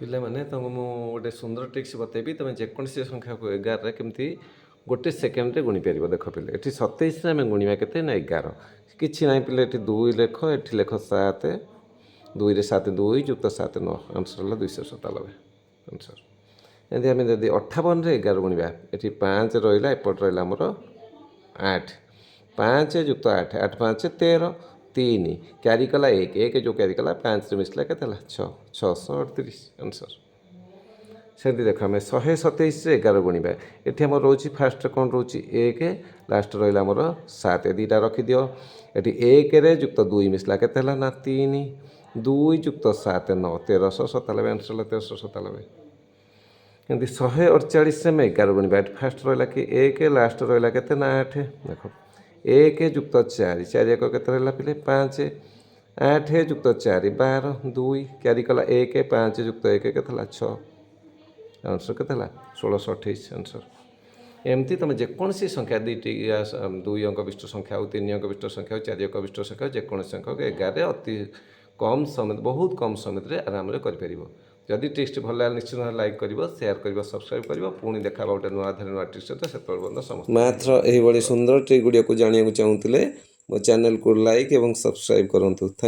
ପିଲାମାନେ ତୁମକୁ ମୁଁ ଗୋଟେ ସୁନ୍ଦର ଟ୍ରିକ୍ସ ବତେଇବି। ତୁମେ ଯେକୌଣସି ସଂଖ୍ୟାକୁ 11ରେ କେମିତି ଗୋଟେ ସେକେଣ୍ଡରେ ଗୁଣିପାରିବ। ଦେଖ ପିଲେ, ଏଠି 27ରେ ଆମେ ଗୁଣିବା କେତେ ନା 11। କିଛି ନାହିଁ ପିଲେ, ଏଠି 2 ଲେଖ, ଏଠି ଲେଖ 7। 2ରେ 7 2 ଯୁକ୍ତ 7 9। ଆନ୍ସର ହେଲା 297 ଆନ୍ସର। ଏମିତି ଆମେ ଯଦି 58ରେ 11 ଗୁଣିବା, ଏଠି 5 ରହିଲା, ଏପଟେ ରହିଲା ଆମର 8। 5 ଯୁକ୍ତ 8, 8 5 13। 3 କ୍ୟାରି କଲା 1, 1 ଯେଉଁ କ୍ୟାରି କଲା 5ରେ ମିଶିଲା କେତେ ହେଲା 6, 638 ଆନ୍ସର। ସେମିତି ଦେଖ, ଆମେ 127ରେ 11 ଗୁଣିବା। ଏଠି ଆମର ରହୁଛି ଫାଷ୍ଟ କ'ଣ ରହୁଛି 1, ଲାଷ୍ଟ ରହିଲା ଆମର 7। ଦୁଇଟା ରଖିଦିଅ। ଏଠି 1ରେ ଯୁକ୍ତ 2 ମିଶିଲା କେତେ ହେଲା ନା 3। 2 ଯୁକ୍ତ 7 9, 1397 ଆନ୍ସର ହେଲା 1397। ଏମିତି 148ରେ ଆମେ 11 ଗୁଣିବା। ଏଠି ଫାଷ୍ଟ ରହିଲା କି 1, ଲାଷ୍ଟ ରହିଲା କେତେ ନା 8। ଦେଖ, 1 ଯୁକ୍ତ 4, 4 ଏକ କେତେ ରହିଲା ପିଲେ 5। 8 ଯୁକ୍ତ 4 12। 2 କ୍ୟାରି କଲା 1, 5 ଯୁକ୍ତ 1 କେତେ ହେଲା 6। ଆନ୍ସର କେତେ ହେଲା 1628 ଆନ୍ସର। ଏମିତି ତୁମେ ଯେକୌଣସି ସଂଖ୍ୟା 2 ଅଙ୍କ ବିଶିଷ୍ଟ ସଂଖ୍ୟା ହେଉ, 3 ଅଙ୍କ ବିଶିଷ୍ଟ ସଂଖ୍ୟା ହେଉ, 4 ଅଙ୍କ ବିଶିଷ୍ଟ ସଂଖ୍ୟା ହେଉ, ଯେକୌଣସି ସଂଖ୍ୟାକୁ 11ରେ ଅତି କମ୍ ସମୟ, ବହୁତ କମ୍ ସମୟରେ ଆରାମରେ କରିପାରିବ। ଯଦି ଟ୍ରିକ୍ସଟି ଭଲ ଲାଗେ ନିଶ୍ଚିତ ଭାବରେ ଲାଇକ୍ କରିବ, ସେୟାର କରିବ, ସବସ୍କ୍ରାଇବ୍ କରିବ। ପୁଣି ଦେଖା ଗୋଟେ ନୂଆ ଟ୍ରିକ୍ସ ସହିତ, ସେତେବେଳେ ପର୍ଯ୍ୟନ୍ତ ସମସ୍ତେ ମ୍ୟାଥ୍ର ଏହିଭଳି ସୁନ୍ଦର ଟ୍ରିକ୍ ଗୁଡ଼ିକୁ ଜାଣିବାକୁ ଚାହୁଁଥିଲେ ମୋ ଚ୍ୟାନେଲକୁ ଲାଇକ୍ ଏବଂ ସବସ୍କ୍ରାଇବ୍ କରନ୍ତୁ।